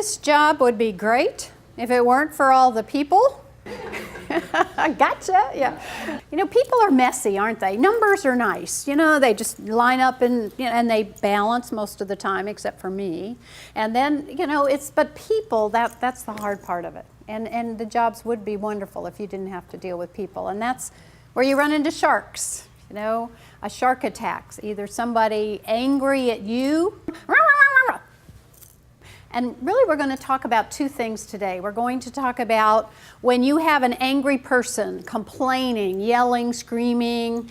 This job would be great if it weren't for all the people. Gotcha, yeah. You know, people are messy, aren't they? Numbers are nice, you know, they just line up and, you know, and they balance most of the time, except for me. And then, you know, but people, that's the hard part of it. And the jobs would be wonderful if you didn't have to deal with people. And that's where you run into sharks, you know, a shark attacks, either somebody angry at you, and really we're going to talk about two things today. We're going to talk about when you have an angry person complaining, yelling, screaming,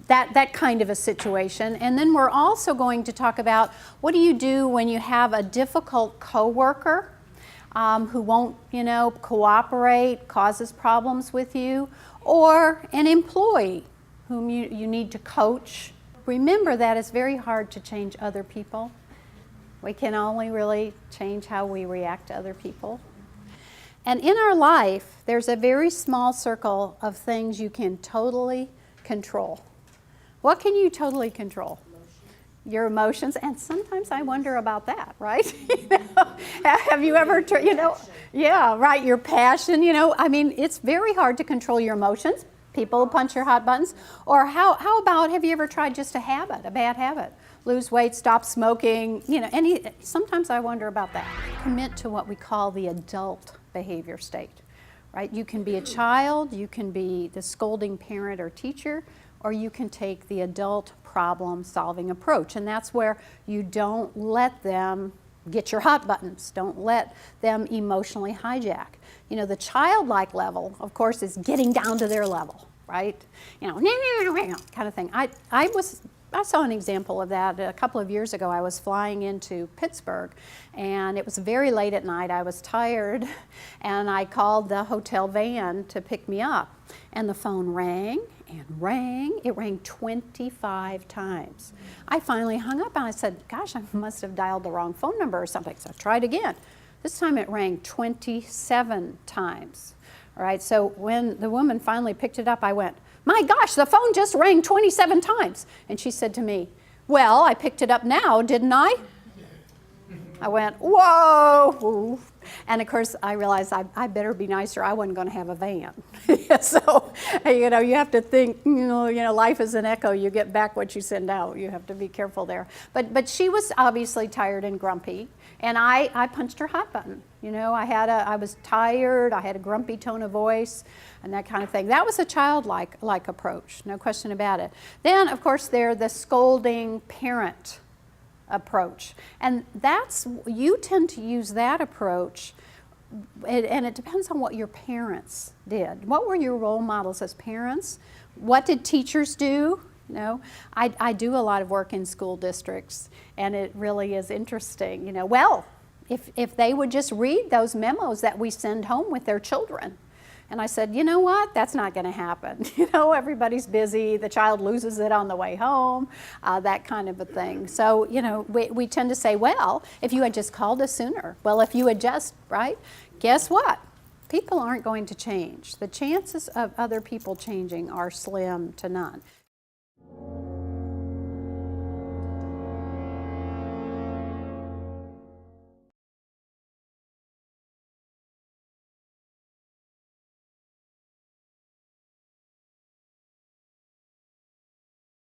that kind of a situation. And then we're also going to talk about what do you do when you have a difficult coworker who won't, you know, cooperate, causes problems with you, or an employee whom you need to coach. Remember that it's very hard to change other people. We can only really change how we react to other people. And in our life, there's a very small circle of things you can totally control. What can you totally control? Your emotions, and sometimes I wonder about that, right? You know, have you ever, you know, yeah, right, your passion, you know, I mean, it's very hard to control your emotions. People punch your hot buttons. Or how about, have you ever tried just a habit, a bad habit? Lose weight, stop smoking, you know, sometimes I wonder about that. Commit to what we call the adult behavior state, right? You can be a child, you can be the scolding parent or teacher, or you can take the adult problem-solving approach, and that's where you don't let them get your hot buttons. Don't let them emotionally hijack. You know, the childlike level, of course, is getting down to their level, right? You know, kind of thing. I saw an example of that a couple of years ago. I was flying into Pittsburgh, and it was very late at night. I was tired, and I called the hotel van to pick me up, and the phone rang and rang. It rang 25 times. I finally hung up, and I said, gosh, I must have dialed the wrong phone number or something, so I tried again. This time it rang 27 times. All right, so when the woman finally picked it up, I went, my gosh, the phone just rang 27 times. And she said to me, well, I picked it up now, didn't I? I went, whoa. And of course, I realized I better be nicer. I wasn't going to have a van. So, you know, you have to think, you know, life is an echo. You get back what you send out. You have to be careful there. But she was obviously tired and grumpy. And I punched her hot button. You know, I was tired, I had a grumpy tone of voice, and that kind of thing. That was a childlike approach, no question about it. Then, of course, there's the scolding parent approach. And you tend to use that approach, and it depends on what your parents did. What were your role models as parents? What did teachers do? You know, I do a lot of work in school districts, and it really is interesting. You know, well, if they would just read those memos that we send home with their children. And I said, you know what, that's not going to happen. You know, everybody's busy, the child loses it on the way home, that kind of a thing. So, you know, we tend to say, well, if you had just called us sooner, well, if you had just, right, guess what? People aren't going to change. The chances of other people changing are slim to none.